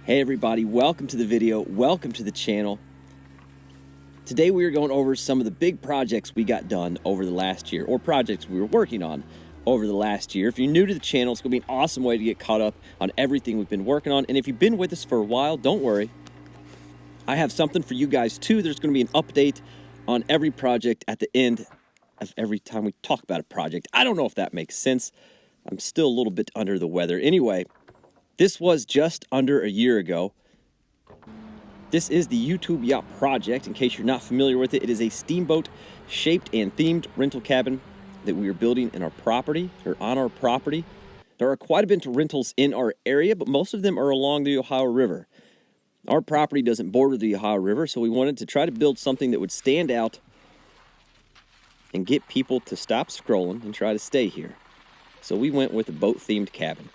Hey everybody, welcome to the video, welcome to the channel. Today we are going over some of the big projects we got done over the last year, or projects we were working on over the last year. If you're new to the channel, it's going to be an awesome way to get caught up on everything we've been working on. And if you've been with us for a while, don't worry. I have something for you guys too. There's going to be an update on every project at the end of every time we talk about a project. I don't know if that makes sense. I'm still a little bit under the weather. Anyway, this was just under a year ago. This is the YouTube Yacht project. In case you're not familiar with it, it is a steamboat shaped and themed rental cabin that we are building in our property, or on our property. There are quite a bit of rentals in our area, but most of them are along the Ohio River. Our property doesn't border the Ohio River, so we wanted to try to build something that would stand out and get people to stop scrolling and try to stay here. So we went with a boat-themed cabin.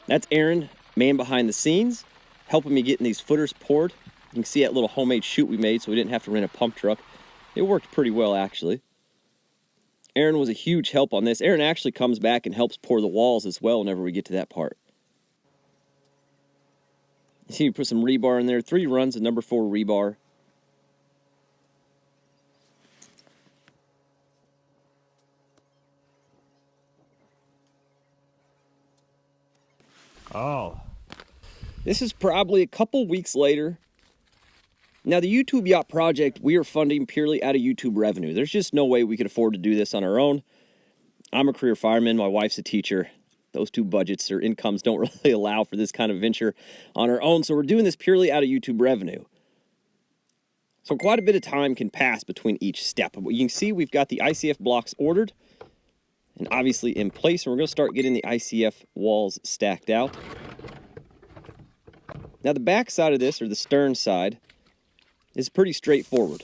That's Aaron, man behind the scenes, helping me getting these footers poured. You can see that little homemade chute we made so we didn't have to rent a pump truck. It worked pretty well, actually. Aaron was a huge help on this. Aaron actually comes back and helps pour the walls as well whenever we get to that part. You see, we put some rebar in there, 3 runs of number 4 rebar. Oh. This is probably a couple weeks later. Now, the YouTube Yacht project, we are funding purely out of YouTube revenue. There's just no way we could afford to do this on our own. I'm a career fireman. My wife's a teacher. Those two budgets or incomes don't really allow for this kind of venture on our own. So we're doing this purely out of YouTube revenue. So quite a bit of time can pass between each step. But you can see we've got the ICF blocks ordered and obviously in place. And we're going to start getting the ICF walls stacked out. Now the back side of this, or the stern side, is pretty straightforward.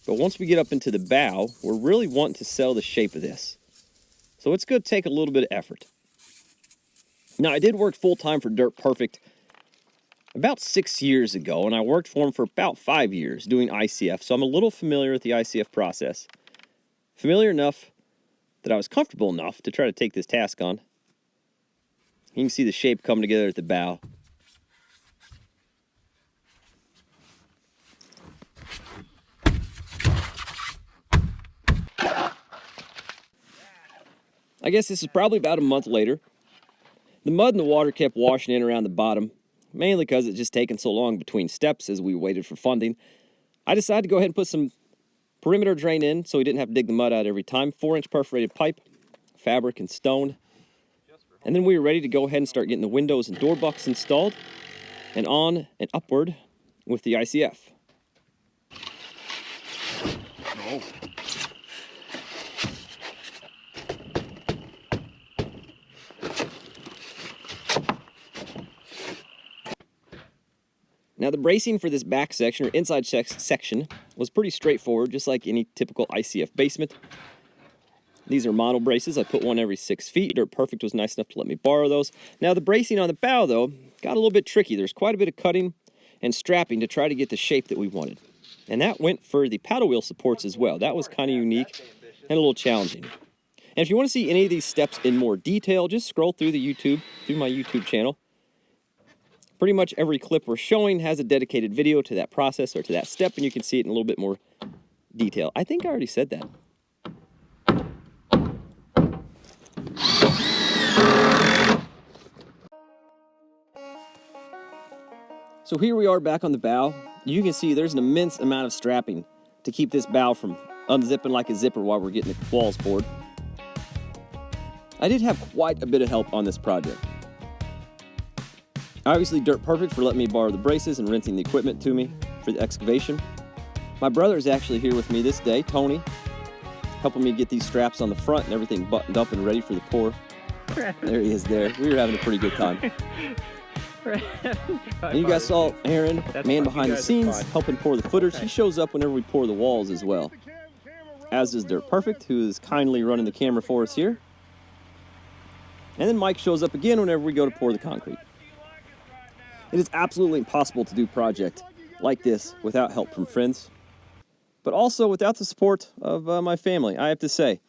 But once we get up into the bow, we're really wanting to sell the shape of this. So it's going to take a little bit of effort. Now I did work full-time for Dirt Perfect about 6 years ago, and I worked for him for about 5 years doing ICF. So I'm a little familiar with the ICF process. Familiar enough that I was comfortable enough to try to take this task on. You can see the shape coming together at the bow. I guess this is probably about a month later. The mud and the water kept washing in around the bottom, mainly because it's just taken so long between steps as we waited for funding. I decided to go ahead and put some perimeter drain in so we didn't have to dig the mud out every time. 4-inch perforated pipe, fabric and stone. And then we were ready to go ahead and start getting the windows and door bucks installed and on and upward with the ICF. No. Now the bracing for this back section, or inside section, was pretty straightforward, just like any typical ICF basement. These are mono braces. I put one every 6 feet. Dirt Perfect was nice enough to let me borrow those. Now the bracing on the bow, though, got a little bit tricky. There's quite a bit of cutting and strapping to try to get the shape that we wanted. And that went for the paddle wheel supports as well. That was kind of unique and a little challenging. And if you want to see any of these steps in more detail, just scroll through my YouTube channel. Pretty much every clip we're showing has a dedicated video to that process or to that step, and you can see it in a little bit more detail. I think I already said that. So here we are back on the bow. You can see there's an immense amount of strapping to keep this bow from unzipping like a zipper while we're getting the walls poured. I did have quite a bit of help on this project. Obviously, Dirt Perfect for letting me borrow the braces and renting the equipment to me for the excavation. My brother is actually here with me this day, Tony, helping me get these straps on the front and everything buttoned up and ready for the pour. There he is there. We were having a pretty good time. And you guys saw Aaron, man behind the scenes, helping pour the footers. He shows up whenever we pour the walls as well. As does Dirt Perfect, who is kindly running the camera for us here. And then Mike shows up again whenever we go to pour the concrete. It is absolutely impossible to do a project like this without help from friends, but also without the support of my family. I have to say,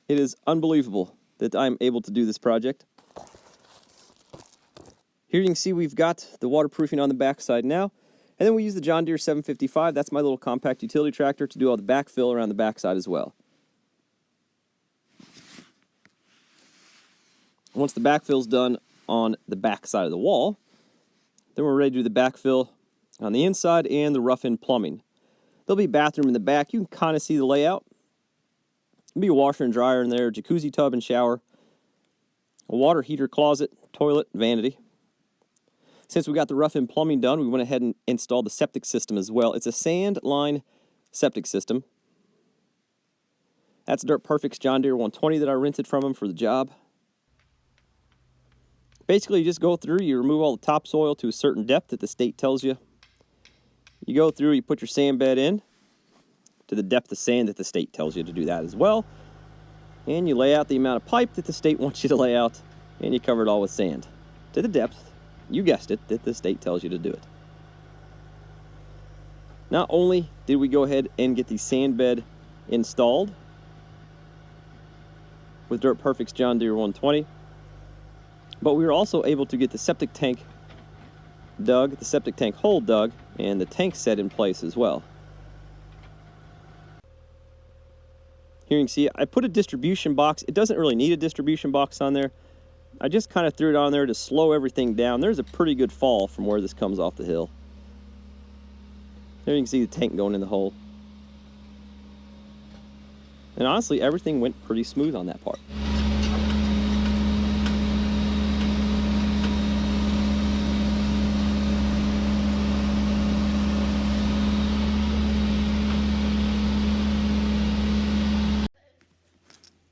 it is unbelievable that I'm able to do this project. Here you can see we've got the waterproofing on the backside now. And then we use the John Deere 755. That's my little compact utility tractor to do all the backfill around the backside as well. Once the backfill's done on the backside of the wall, then we're ready to do the backfill on the inside and the rough-in plumbing. There'll be a bathroom in the back. You can kind of see the layout. There'll be a washer and dryer in there, jacuzzi tub and shower, a water heater closet, toilet, vanity. Since we got the rough-in plumbing done, we went ahead and installed the septic system as well. It's a sand line septic system. That's Dirt Perfect's John Deere 120 that I rented from him for the job. Basically, you just go through, you remove all the topsoil to a certain depth that the state tells you. You go through, you put your sand bed in to the depth of sand that the state tells you to do that as well. And you lay out the amount of pipe that the state wants you to lay out, and you cover it all with sand to the depth, you guessed it, that the state tells you to do it. Not only did we go ahead and get the sand bed installed with Dirt Perfect's John Deere 120, but we were also able to get the septic tank dug, the septic tank hole dug, and the tank set in place as well. Here you can see I put a distribution box. It doesn't really need a distribution box on there. I just kind of threw it on there to slow everything down. There's a pretty good fall from where this comes off the hill. There you can see the tank going in the hole. And honestly, everything went pretty smooth on that part.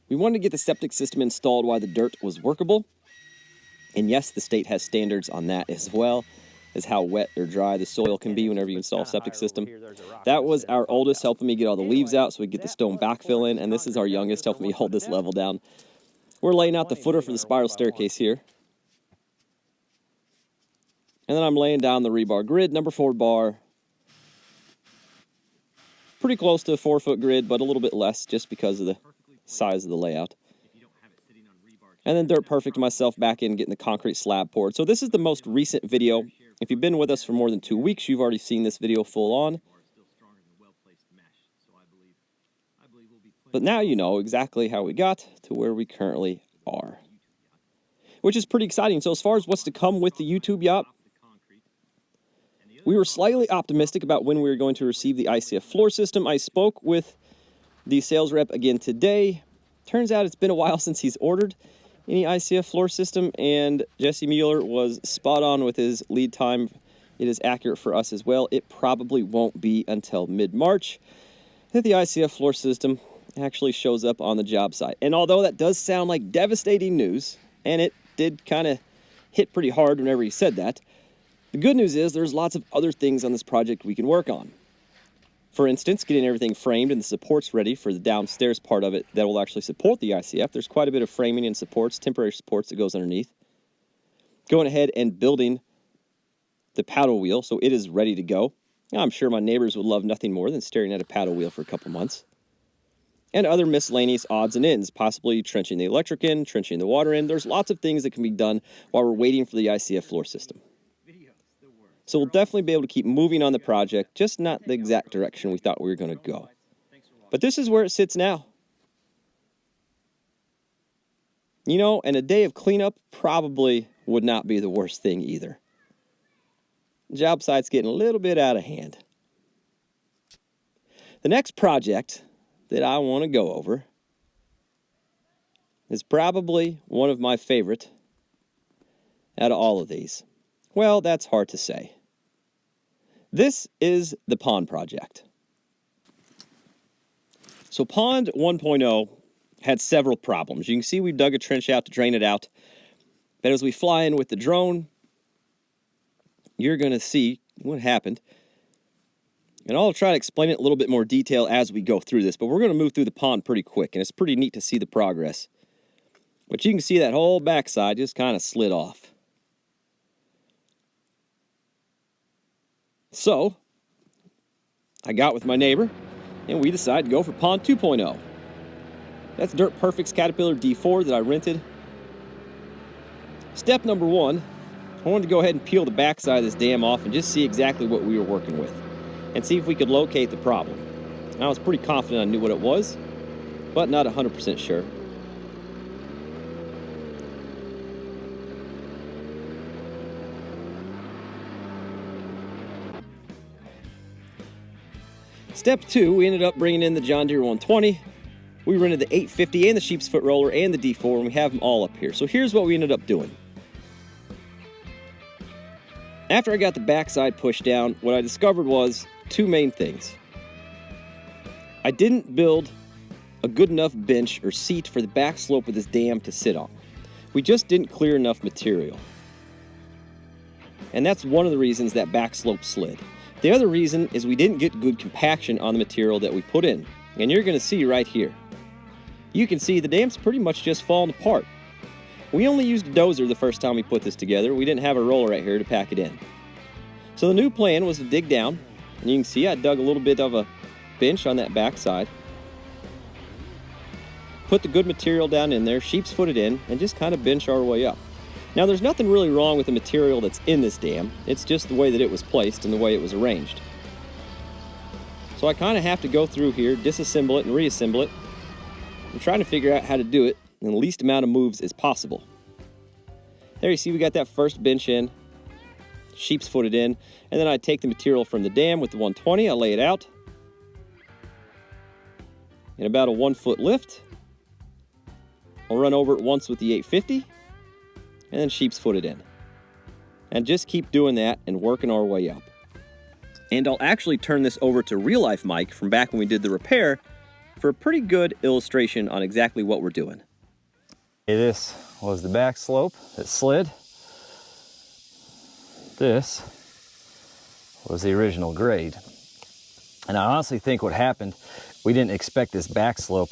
We wanted to get the septic system installed while the dirt was workable. And yes, the state has standards on that as well, as how wet or dry the soil can be whenever you install a septic system. That was our oldest helping me get all the leaves out so we get the stone backfill in, and this is our youngest helping me hold this level down. We're laying out the footer for the spiral staircase here. And then I'm laying down the rebar grid, number 4 bar. Pretty close to a 4-foot grid, but a little bit less just because of the size of the layout. And then Dirt Perfect and myself back in getting the concrete slab poured. So this is the most recent video. If you've been with us for more than 2 weeks, you've already seen this video full on. But now you know exactly how we got to where we currently are, which is pretty exciting. So as far as what's to come with the YouTube yacht, we were slightly optimistic about when we were going to receive the ICF floor system. I spoke with the sales rep again today. Turns out it's been a while since he's ordered any ICF floor system, and Jesse Mueller was spot on with his lead time. It is accurate for us as well. It probably won't be until mid-March that the ICF floor system actually shows up on the job site. And although that does sound like devastating news, and it did kind of hit pretty hard whenever he said that, the good news is there's lots of other things on this project we can work on. For instance, getting everything framed and the supports ready for the downstairs part of it that will actually support the ICF. There's quite a bit of framing and supports, temporary supports that goes underneath. Going ahead and building the paddle wheel so it is ready to go. Now, I'm sure my neighbors would love nothing more than staring at a paddle wheel for a couple months. And other miscellaneous odds and ends, possibly trenching the electric in, trenching the water in. There's lots of things that can be done while we're waiting for the ICF floor system. So we'll definitely be able to keep moving on the project, just not the exact direction we thought we were going to go. But this is where it sits now. You know, and a day of cleanup probably would not be the worst thing either. The job site's getting a little bit out of hand. The next project that I want to go over is probably one of my favorite out of all of these. Well, that's hard to say. This is the pond project. So pond 1.0 had several problems. You can see we dug a trench out to drain it out. But as we fly in with the drone, you're going to see what happened. And I'll try to explain it in a little bit more detail as we go through this. But we're going to move through the pond pretty quick. And it's pretty neat to see the progress. But you can see that whole backside just kind of slid off. So, I got with my neighbor, and we decided to go for Pond 2.0. That's Dirt Perfect's Caterpillar D4 that I rented. Step number 1 I wanted to go ahead and peel the backside of this dam off and just see exactly what we were working with and see if we could locate the problem. I was pretty confident I knew what it was, but not 100% sure. Step 2, we ended up bringing in the John Deere 120. We rented the 850 and the sheep's foot roller and the D4, and we have them all up here. So here's what we ended up doing. After I got the backside pushed down, what I discovered was two main things. I didn't build a good enough bench or seat for the back slope of this dam to sit on. We just didn't clear enough material. And that's one of the reasons that back slope slid. The other reason is we didn't get good compaction on the material that we put in. And you're going to see right here. You can see the dam's pretty much just falling apart. We only used a dozer the first time we put this together. We didn't have a roller right here to pack it in. So the new plan was to dig down. And you can see I dug a little bit of a bench on that back side. Put the good material down in there, sheep's foot it in, and just kind of bench our way up. Now there's nothing really wrong with the material that's in this dam. It's just the way that it was placed and the way it was arranged. So I kind of have to go through here, disassemble it and reassemble it. I'm trying to figure out how to do it in the least amount of moves as possible. There you see we got that first bench in, sheep's foot it in, and then I take the material from the dam with the 120, I lay it out in about a 1 foot lift. I'll run over it once with the 850 and then sheep's foot it in. And just keep doing that and working our way up. And I'll actually turn this over to real life Mike from back when we did the repair for a pretty good illustration on exactly what we're doing. This was the back slope that slid. This was the original grade. And I honestly think what happened, we didn't expect this back slope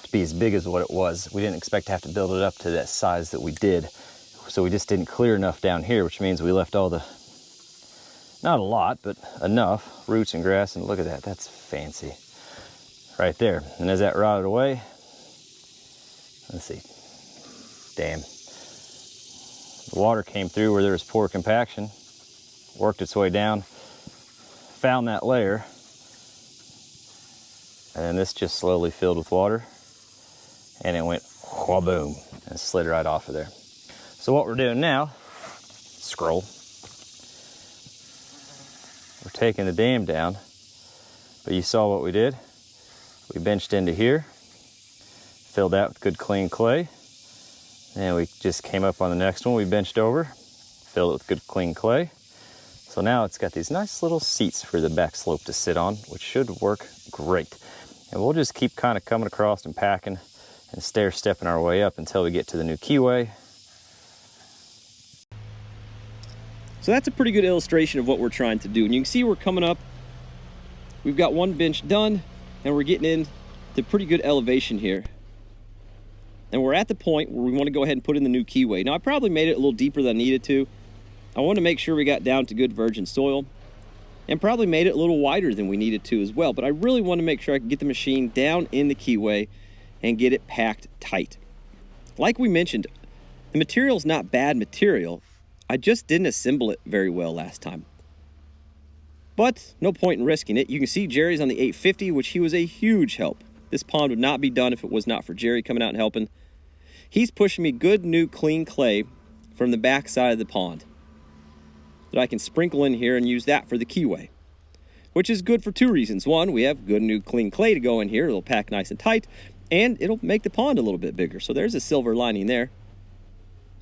to be as big as what it was. We didn't expect to have to build it up to that size that we did. So we just didn't clear enough down here, which means we left all the, not a lot, but enough roots and grass. And look at that, that's fancy right there. And as that rotted away, let's see, damn. The water came through where there was poor compaction, worked its way down, found that layer, and then this just slowly filled with water, and it went wha-boom, and slid right off of there. So what we're doing now, scroll, we're taking the dam down, but you saw what we did. We benched into here, filled out with good clean clay, and we just came up on the next one. We benched over, filled it with good clean clay. So now it's got these nice little seats for the back slope to sit on, which should work great. And we'll just keep kind of coming across and packing and stair-stepping our way up until we get to the new keyway. So that's a pretty good illustration of what we're trying to do. And you can see we're coming up. We've got one bench done, and we're getting in to pretty good elevation here. And we're at the point where we want to go ahead and put in the new keyway. Now, I probably made it a little deeper than I needed to. I wanted to make sure we got down to good virgin soil, and probably made it a little wider than we needed to as well. But I really want to make sure I can get the machine down in the keyway and get it packed tight. Like we mentioned, the material's not bad material. I just didn't assemble it very well last time. But no point in risking it. You can see Jerry's on the 850, which he was a huge help. This pond would not be done if it was not for Jerry coming out and helping. He's pushing me good new clean clay from the back side of the pond that I can sprinkle in here and use that for the keyway, which is good for two reasons. One, we have good new clean clay to go in here. It'll pack nice and tight, and it'll make the pond a little bit bigger. So there's a silver lining there.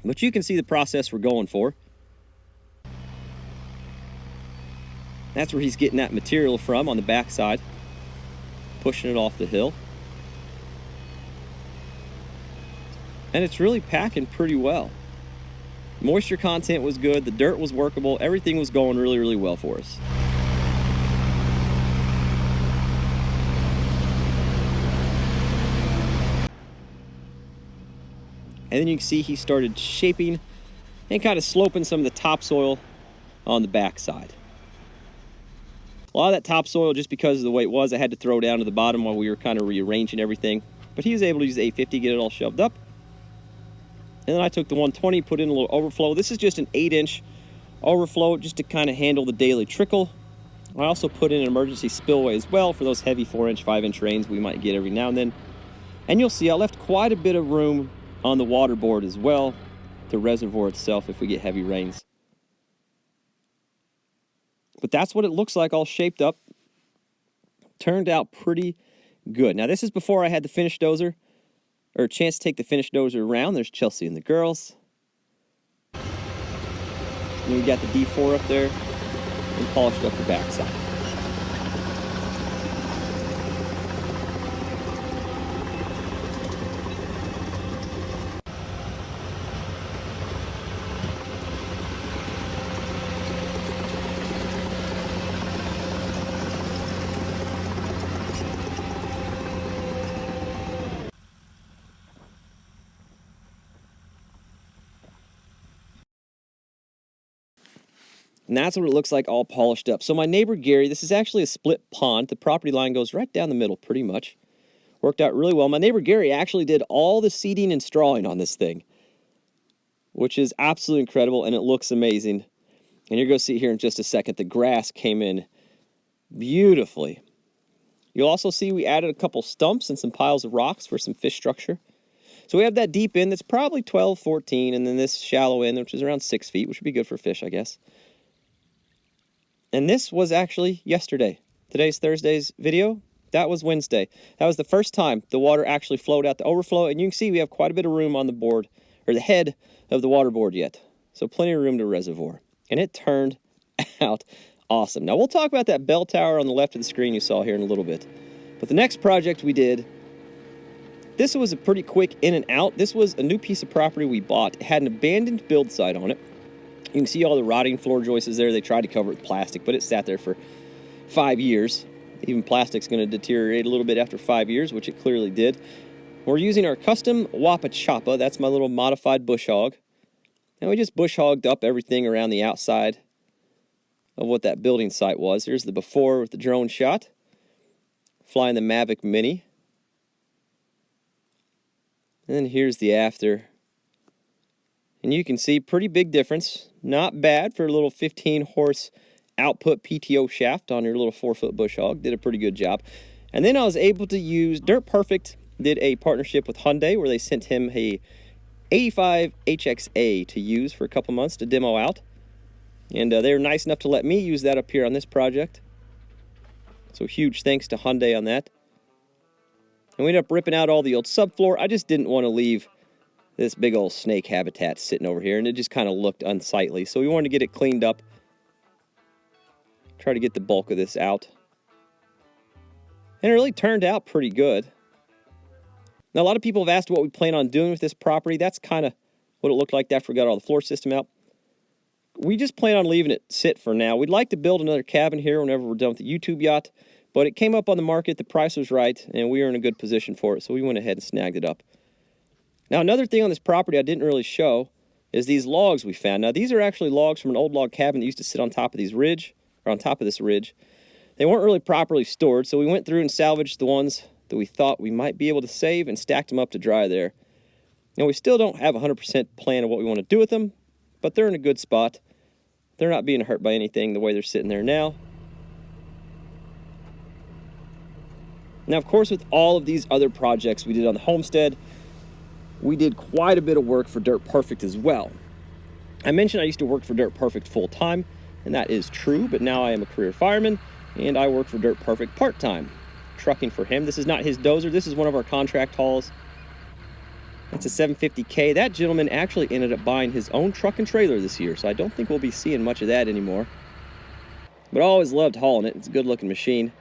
But you can see the process we're going for. That's where he's getting that material from on the back side, pushing it off the hill. And it's really packing pretty well. Moisture content was good, the dirt was workable, everything was going really, really well for us. And then you can see he started shaping and kind of sloping some of the topsoil on the back side. A lot of that topsoil, just because of the way it was, I had to throw down to the bottom while we were kind of rearranging everything. But he was able to use the 850, get it all shoved up. And then I took the 120, put in a little overflow. This is just an 8-inch overflow just to kind of handle the daily trickle. I also put in an emergency spillway as well for those heavy 4-inch, 5-inch rains we might get every now and then. And you'll see I left quite a bit of room on the water board as well, the reservoir itself, if we get heavy rains. But that's what it looks like all shaped up. Turned out pretty good. Now this is before I had the finish dozer, or a chance to take the finish dozer around. There's Chelsea and the girls. And we got the D4 up there and polished up the backside. And that's what it looks like all polished up. So my neighbor Gary, this is actually a split pond. The property line goes right down the middle pretty much. Worked out really well. My neighbor Gary actually did all the seeding and strawing on this thing, which is absolutely incredible, and it looks amazing. And you're going to see here in just a second, the grass came in beautifully. You'll also see we added a couple stumps and some piles of rocks for some fish structure. So we have that deep end that's probably 12, 14, and then this shallow end, which is around 6 feet, which would be good for fish, I guess. And this was actually yesterday. Today's Thursday's video. That was Wednesday. That was the first time the water actually flowed out the overflow. And you can see we have quite a bit of room on the board, or the head of the water board yet. So plenty of room to reservoir. And it turned out awesome. Now we'll talk about that bell tower on the left of the screen you saw here in a little bit. But the next project we did, this was a pretty quick in and out. This was a new piece of property we bought. It had an abandoned build site on it. You can see all the rotting floor joists there. They tried to cover it with plastic, but it sat there for 5 years. Even plastic's going to deteriorate a little bit after 5 years, which it clearly did. We're using our custom Wappa Choppa. That's my little modified bush hog. And we just bush hogged up everything around the outside of what that building site was. Here's the before with the drone shot. Flying the Mavic Mini. And then here's the after. And you can see pretty big difference. Not bad for a little 15-horse output PTO shaft on your little 4-foot bush hog. Did a pretty good job. And then I was able to use Dirt Perfect. Did a partnership with Hyundai where they sent him a 85 HXA to use for a couple months to demo out. And they were nice enough to let me use that up here on this project. So huge thanks to Hyundai on that. And we ended up ripping out all the old subfloor. I just didn't want to leave this big old snake habitat sitting over here, and it just kind of looked unsightly. So we wanted to get it cleaned up. Try to get the bulk of this out. And it really turned out pretty good. Now, a lot of people have asked what we plan on doing with this property. That's kind of what it looked like after we got all the floor system out. We just plan on leaving it sit for now. We'd like to build another cabin here whenever we're done with the YouTube yacht, but it came up on the market, the price was right, and we were in a good position for it, so we went ahead and snagged it up. Now, another thing on this property I didn't really show is these logs we found. Now, these are actually logs from an old log cabin that used to sit on top of these ridge, or on top of this ridge. They weren't really properly stored, so we went through and salvaged the ones that we thought we might be able to save and stacked them up to dry there. Now, we still don't have a 100% plan of what we want to do with them, but they're in a good spot. They're not being hurt by anything the way they're sitting there now. Now, of course, with all of these other projects we did on the homestead, we did quite a bit of work for Dirt Perfect as well. I mentioned I used to work for Dirt Perfect full-time, and that is true, but now I am a career fireman, and I work for Dirt Perfect part-time, trucking for him. This is not his dozer. This is one of our contract hauls. That's a 750K. That gentleman actually ended up buying his own truck and trailer this year, so I don't think we'll be seeing much of that anymore. But I always loved hauling it. It's a good-looking machine.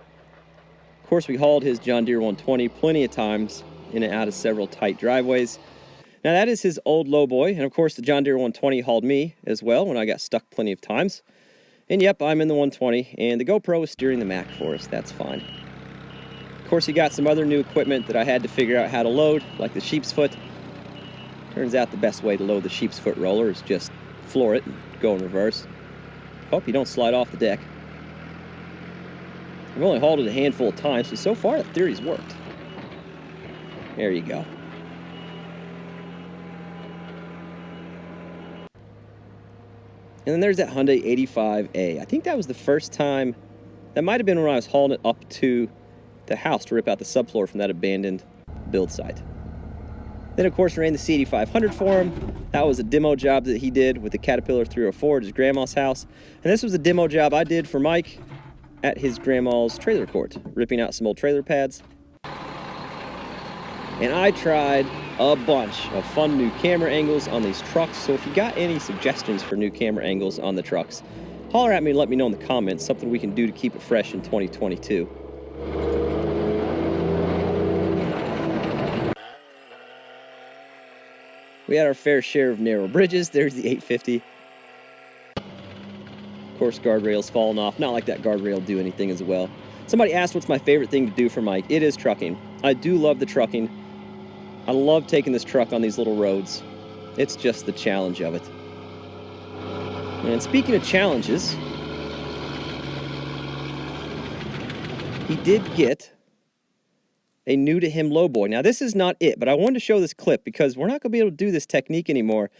Of course, we hauled his John Deere 120 plenty of times in and out of several tight driveways. Now, that is his old Lowboy, and of course, the John Deere 120 hauled me as well when I got stuck plenty of times. And yep, I'm in the 120, and the GoPro is steering the Mac for us. That's fine. Of course, he got some other new equipment that I had to figure out how to load, like the sheep's foot. Turns out the best way to load the sheep's foot roller is just floor it and go in reverse. Hope you don't slide off the deck. I've only hauled it a handful of times, so far the theory's worked. There you go. And then there's that Hyundai 85A. I think that was the first time, that might have been when I was hauling it up to the house to rip out the subfloor from that abandoned build site. Then, of course, ran the C8500 for him. That was a demo job that he did with the Caterpillar 304 at his grandma's house. And this was a demo job I did for Mike at his grandma's trailer court, ripping out some old trailer pads. And I tried a bunch of fun new camera angles on these trucks. So if you got any suggestions for new camera angles on the trucks, holler at me and let me know in the comments, something we can do to keep it fresh in 2022. We had our fair share of narrow bridges. There's the 850. Of course, guardrails falling off. Not like that guardrail do anything as well. Somebody asked what's my favorite thing to do for Mike. It is trucking. I do love the trucking. I love taking this truck on these little roads. It's just the challenge of it. And speaking of challenges, he did get a new to him Lowboy. Now, this is not it, but I wanted to show this clip because we're not going to be able to do this technique anymore,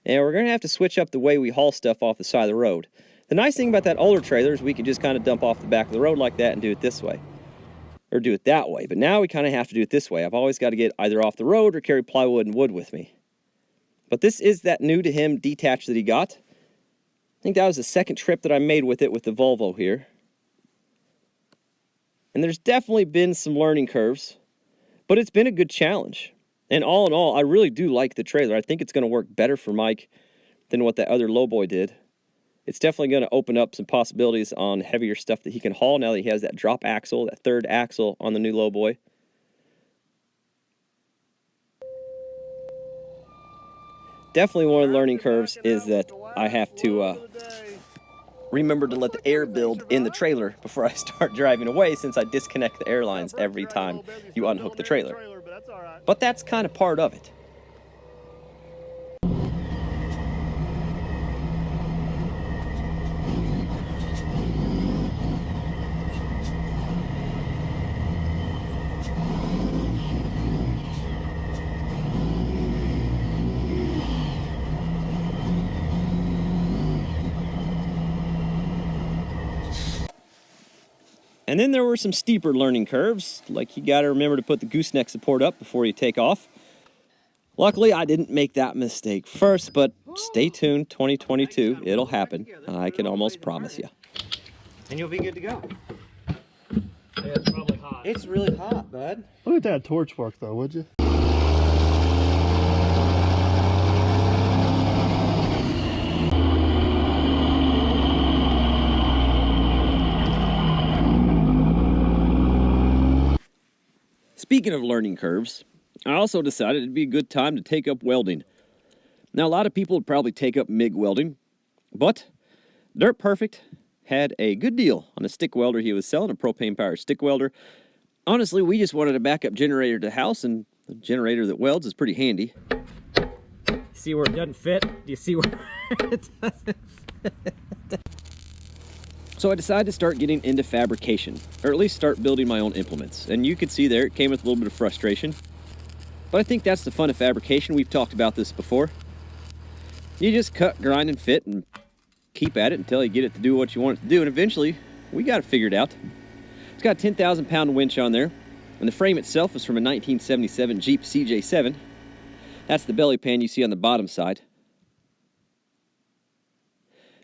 and we're going to have to switch up the way we haul stuff off the side of the road. The nice thing about that older trailer is we could just kind of dump off the back of the road like that and do it this way, or do it that way. But now we kind of have to do it this way. I've always got to get either off the road or carry plywood and wood with me. But this is that new to him detached that he got. I think that was the second trip that I made with it with the Volvo here. And there's definitely been some learning curves, but it's been a good challenge. And all in all, I really do like the trailer. I think it's going to work better for Mike than what that other Lowboy did. It's definitely going to open up some possibilities on heavier stuff that he can haul now that he has that drop axle, that third axle on the new Lowboy. Definitely one of the learning curves is that I have to remember to let the air build in the trailer before I start driving away, since I disconnect the air lines every time you unhook the trailer. But that's kind of part of it. And then there were some steeper learning curves, like you got to remember to put the gooseneck support up before you take off. Luckily, I didn't make that mistake first, but stay tuned, 2022, it'll happen. I can almost promise you. And you'll be good to go. Yeah, it's probably hot. It's really hot, bud. Look at that torch work, though, would you? Speaking of learning curves, I also decided it'd be a good time to take up welding. Now, a lot of people would probably take up MIG welding, but Dirt Perfect had a good deal on a stick welder he was selling, a propane-powered stick welder. Honestly, we just wanted a backup generator to the house, and a generator that welds is pretty handy. See where it doesn't fit? Do you see where it doesn't fit? So I decided to start getting into fabrication, or at least start building my own implements. And you could see there, it came with a little bit of frustration. But I think that's the fun of fabrication. We've talked about this before. You just cut, grind, and fit, and keep at it until you get it to do what you want it to do. And eventually, we got it figured out. It's got a 10,000-pound winch on there, and the frame itself is from a 1977 Jeep CJ7. That's the belly pan you see on the bottom side.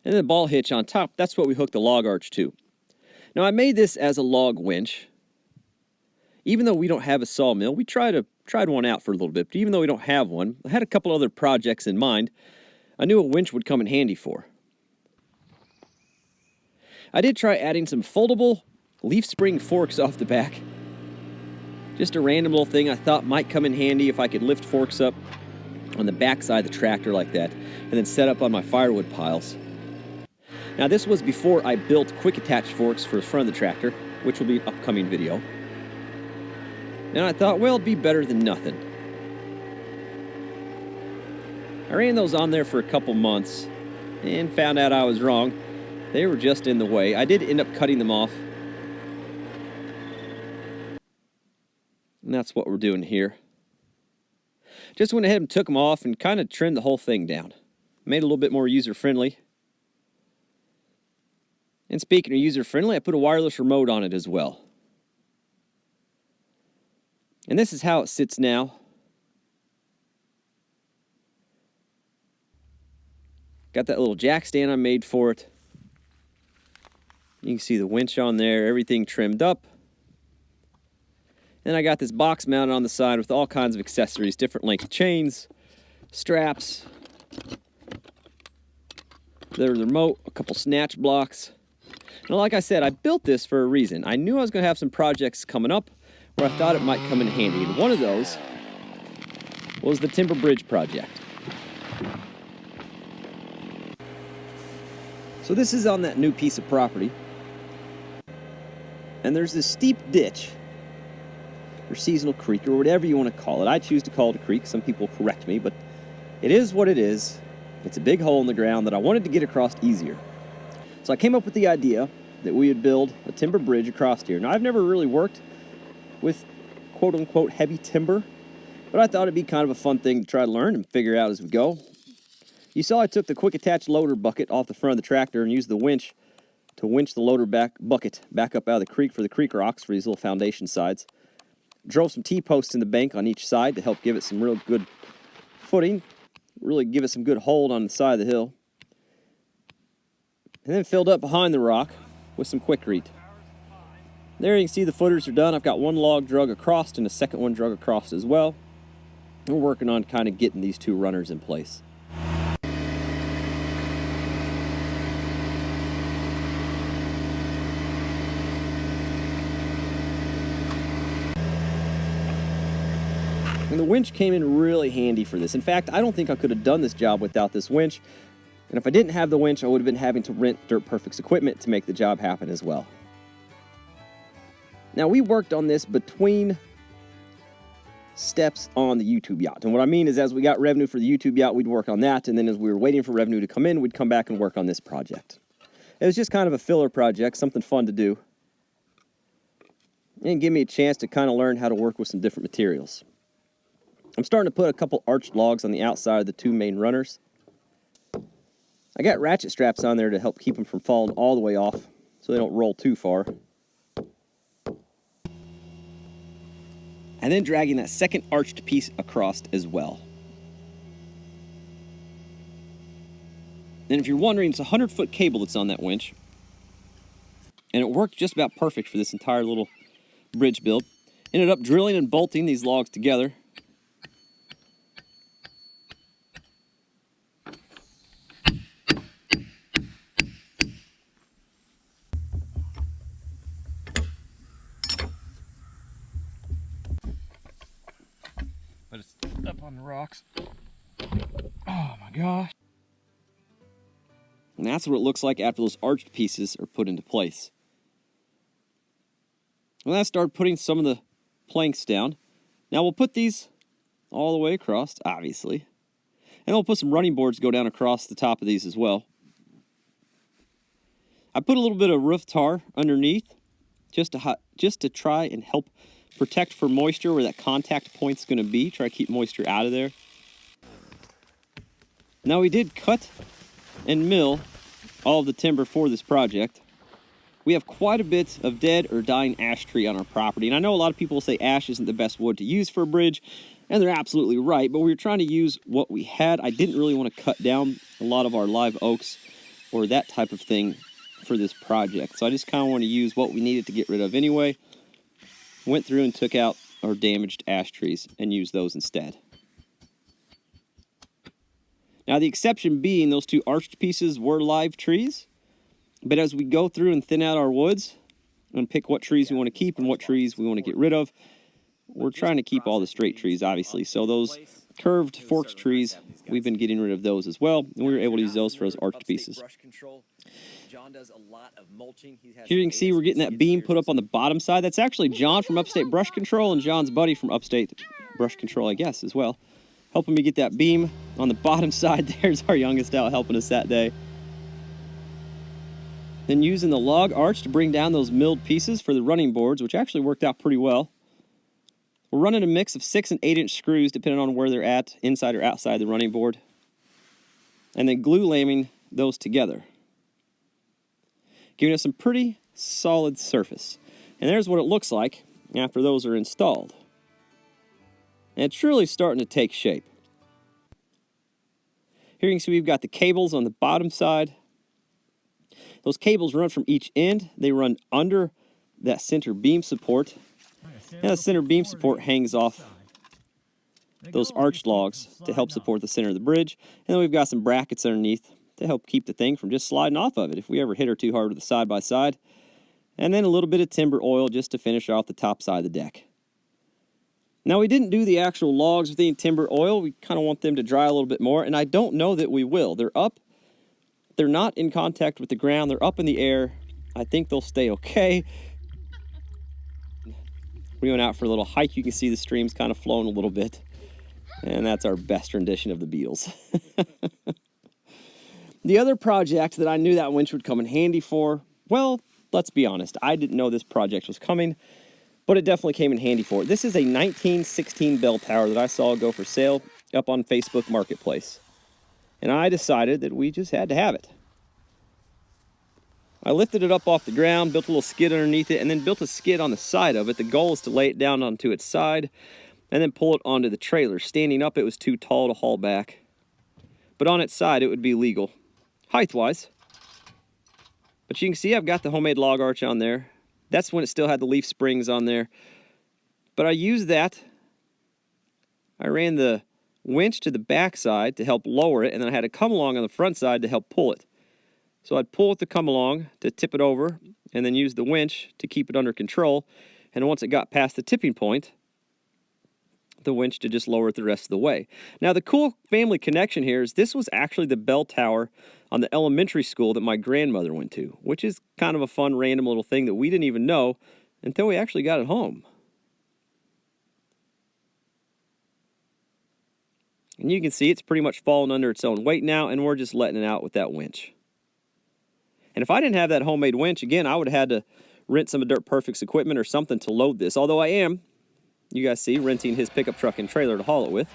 And then the ball hitch on top, that's what we hooked the log arch to. Now, I made this as a log winch. Even though we don't have a sawmill, we tried one out for a little bit. But even though we don't have one, I had a couple other projects in mind I knew a winch would come in handy for. I did try adding some foldable leaf spring forks off the back. Just a random little thing I thought might come in handy if I could lift forks up on the back side of the tractor like that, and then set up on my firewood piles. Now, this was before I built quick attach forks for the front of the tractor, which will be an upcoming video. And I thought, well, it'd be better than nothing. I ran those on there for a couple months and found out I was wrong. They were just in the way. I did end up cutting them off. And that's what we're doing here. Just went ahead and took them off and kind of trimmed the whole thing down. Made it a little bit more user-friendly. And speaking of user-friendly, I put a wireless remote on it as well. And this is how it sits now. Got that little jack stand I made for it. You can see the winch on there, everything trimmed up. And I got this box mounted on the side with all kinds of accessories, different length chains, straps. There's the remote, a couple snatch blocks. And like I said, I built this for a reason. I knew I was going to have some projects coming up where I thought it might come in handy. And one of those was the timber bridge project. So this is on that new piece of property. And there's this steep ditch, or seasonal creek, or whatever you want to call it. I choose to call it a creek. Some people correct me, but it is what it is. It's a big hole in the ground that I wanted to get across easier. So I came up with the idea that we would build a timber bridge across here. Now, I've never really worked with quote-unquote heavy timber, but I thought it'd be kind of a fun thing to try to learn and figure out as we go. You saw I took the quick attach loader bucket off the front of the tractor and used the winch to winch the loader bucket back up out of the creek for the creek rocks for these little foundation sides. Drove some T-posts in the bank on each side to help give it some real good footing, really give it some good hold on the side of the hill. And then filled up behind the rock with some Quikrete. There you can see the footers are done. I've got one log drug across and a second one drug across as well. We're working on kind of getting these two runners in place. And the winch came in really handy for this. In fact, I don't think I could have done this job without this winch. And if I didn't have the winch, I would have been having to rent Dirt Perfect's equipment to make the job happen as well. Now, we worked on this between steps on the YouTube yacht. And what I mean is, as we got revenue for the YouTube yacht, we'd work on that. And then as we were waiting for revenue to come in, we'd come back and work on this project. It was just kind of a filler project, something fun to do. And give me a chance to kind of learn how to work with some different materials. I'm starting to put a couple arched logs on the outside of the two main runners. I got ratchet straps on there to help keep them from falling all the way off so they don't roll too far. And then dragging that second arched piece across as well. And if you're wondering, it's a 100-foot cable that's on that winch. And it worked just about perfect for this entire little bridge build. Ended up drilling and bolting these logs together. But it's up on the rocks. Oh my gosh. And that's what it looks like after those arched pieces are put into place. And then I started putting some of the planks down. Now we'll put these all the way across, obviously. And we'll put some running boards go down across the top of these as well. I put a little bit of roof tar underneath just to try and help protect for moisture where that contact point's going to be. Try to keep moisture out of there. Now we did cut and mill all of the timber for this project. We have quite a bit of dead or dying ash tree on our property. And I know a lot of people say ash isn't the best wood to use for a bridge, and they're absolutely right, but we were trying to use what we had. I didn't really want to cut down a lot of our live oaks or that type of thing for this project. So I just kind of want to use what we needed to get rid of anyway. Went through and took out our damaged ash trees and used those instead. Now the exception being those two arched pieces were live trees, but as we go through and thin out our woods and pick what trees we want to keep and what trees we want to get rid of, we're trying to keep all the straight trees, obviously. So those curved forked trees, we've been getting rid of those as well, and we were able to use those for those arched pieces. Here you can see we're getting that beam put up on the bottom side. That's actually John from Upstate Brush Control and John's buddy from Upstate Brush Control, I guess, as well. Helping me get that beam on the bottom side. There's our youngest out helping us that day. Then using the log arch to bring down those milled pieces for the running boards, which actually worked out pretty well. We're running a mix of 6 and 8 inch screws depending on where they're at, inside or outside the running board. And then glue laminate those together. giving us some pretty solid surface. And there's what it looks like after those are installed. And it's really starting to take shape. Here you can see we've got the cables on the bottom side. Those cables run from each end. They run under that center beam support. And the center beam support hangs off those arch logs to help support the center of the bridge. And then we've got some brackets underneath to help keep the thing from just sliding off of it if we ever hit her too hard with the side-by-side. And then a little bit of timber oil just to finish off the top side of the deck. Now, we didn't do the actual logs with any timber oil. We kind of want them to dry a little bit more, and I don't know that we will. They're up. They're not in contact with the ground. They're up in the air. I think they'll stay okay. We went out for a little hike. You can see the streams kind of flowing a little bit. And that's our best rendition of the Beatles. The other project that I knew that winch would come in handy for, well, let's be honest. I didn't know this project was coming, but it definitely came in handy for it. This is a 1916 bell tower that I saw go for sale up on Facebook Marketplace. And I decided that we just had to have it. I lifted it up off the ground, built a little skid underneath it, and then built a skid on the side of it. The goal is to lay it down onto its side and then pull it onto the trailer. Standing up, it was too tall to haul back. But on its side, it would be legal, height-wise. But you can see I've got the homemade log arch on there. That's when it still had the leaf springs on there. But I used that. I ran the winch to the back side to help lower it, and then I had a come along on the front side to help pull it. So I'd pull with the come along to tip it over, and then use the winch to keep it under control. And once it got past the tipping point, the winch to just lower it the rest of the way. Now, the cool family connection here is this was actually the bell tower on the elementary school that my grandmother went to, which is kind of a fun, random little thing that we didn't even know until we actually got it home. And you can see it's pretty much fallen under its own weight now, and we're just letting it out with that winch. And if I didn't have that homemade winch, again, I would have had to rent some of Dirt Perfect's equipment or something to load this, although I am, you guys see, renting his pickup truck and trailer to haul it with.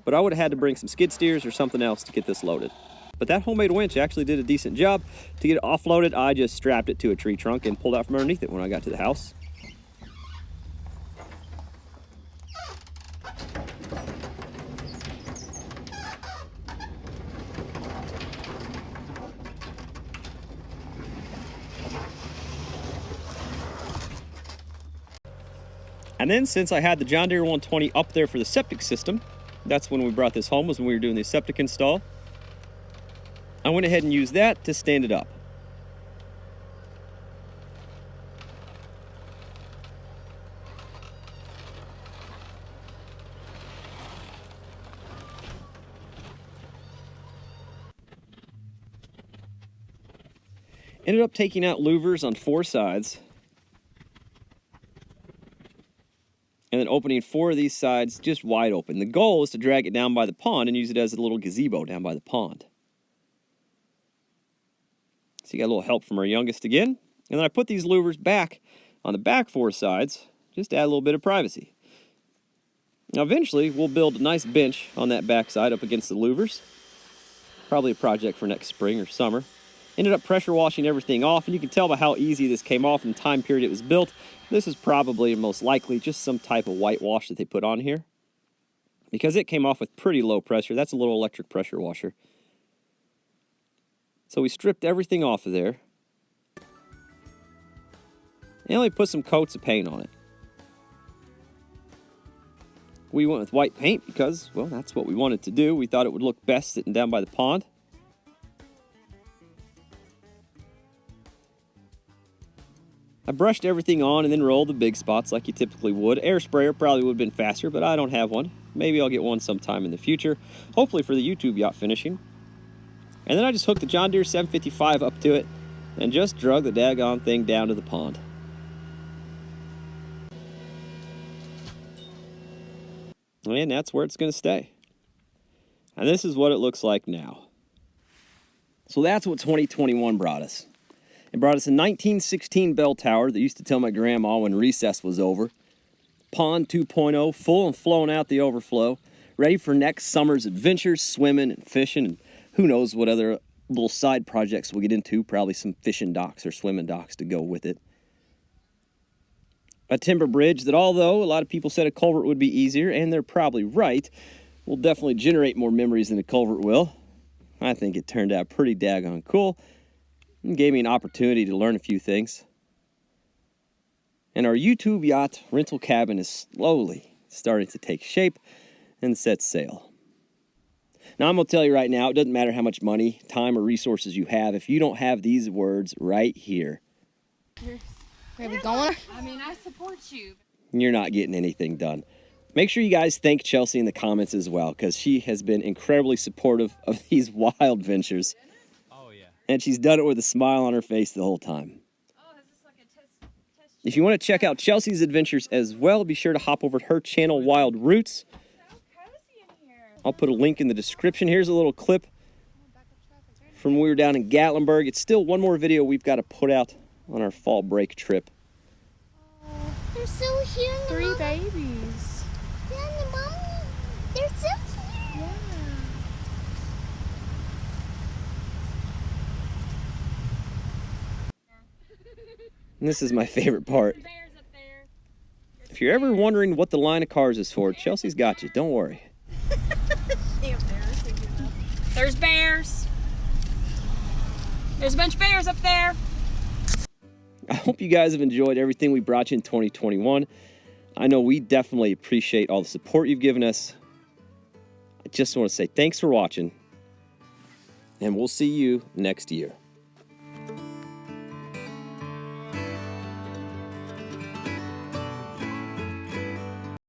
But I would have had to bring some skid steers or something else to get this loaded. But that homemade winch actually did a decent job. To get it offloaded, I just strapped it to a tree trunk and pulled out from underneath it when I got to the house. And then, since I had the John Deere 120 up there for the septic system, that's when we brought this home, was when we were doing the septic install. I went ahead and used that to stand it up. Ended up taking out louvers on 4 sides. And then opening 4 of these sides just wide open. The goal is to drag it down by the pond and use it as a little gazebo down by the pond. So you got a little help from our youngest again. And then I put these louvers back on the back 4 sides just to add a little bit of privacy. Now eventually we'll build a nice bench on that back side up against the louvers. Probably a project for next spring or summer. Ended up pressure washing everything off, and you can tell by how easy this came off and the time period it was built. This is probably most likely just some type of whitewash that they put on here, because it came off with pretty low pressure. That's a little electric pressure washer. So we stripped everything off of there and only put some coats of paint on it. We went with white paint because, well, that's what we wanted to do. We thought it would look best sitting down by the pond. I brushed everything on and then rolled the big spots like you typically would. Air sprayer probably would have been faster, but I don't have one. Maybe I'll get one sometime in the future, hopefully for the YouTube yacht finishing. And then I just hooked the John Deere 755 up to it and just drug the daggone thing down to the pond. And that's where it's going to stay. And this is what it looks like now. So that's what 2021 brought us. It brought us a 1916 bell tower that used to tell my grandma when recess was over. Pond 2.0, full and flowing out the overflow. Ready for next summer's adventures, swimming and fishing, and who knows what little side projects we'll get into, probably some fishing docks or swimming docks to go with it. A timber bridge that, although a lot of people said a culvert would be easier, and they're probably right, will definitely generate more memories than a culvert will. I think it turned out pretty daggone cool and gave me an opportunity to learn a few things. And our YouTube yacht rental cabin is slowly starting to take shape and set sail. Now, I'm going to tell you right now, it doesn't matter how much money, time, or resources you have if you don't have these words right here. Where are we going? I mean, I support you. You're not getting anything done. Make sure you guys thank Chelsea in the comments as well, because she has been incredibly supportive of these wild ventures. Oh, yeah. And she's done it with a smile on her face the whole time. Oh, is this like a test? If you want to check out Chelsea's adventures as well, be sure to hop over to her channel, Wild Roots. So cozy in here. I'll put a link in the description. Here's a little clip from when we were down in Gatlinburg. It's still one more video we've got to put out on our fall break trip. They're still here. Three babies. Yeah, and the mommy. They're still here. And this is my favorite part. Bears up there. If you're ever wondering what the line of cars is for, Chelsea's got you. Don't worry. There's bears. There's a bunch of bears up there. I hope you guys have enjoyed everything we brought you in 2021. I know we definitely appreciate all the support you've given us. I just want to say thanks for watching, and we'll see you next year.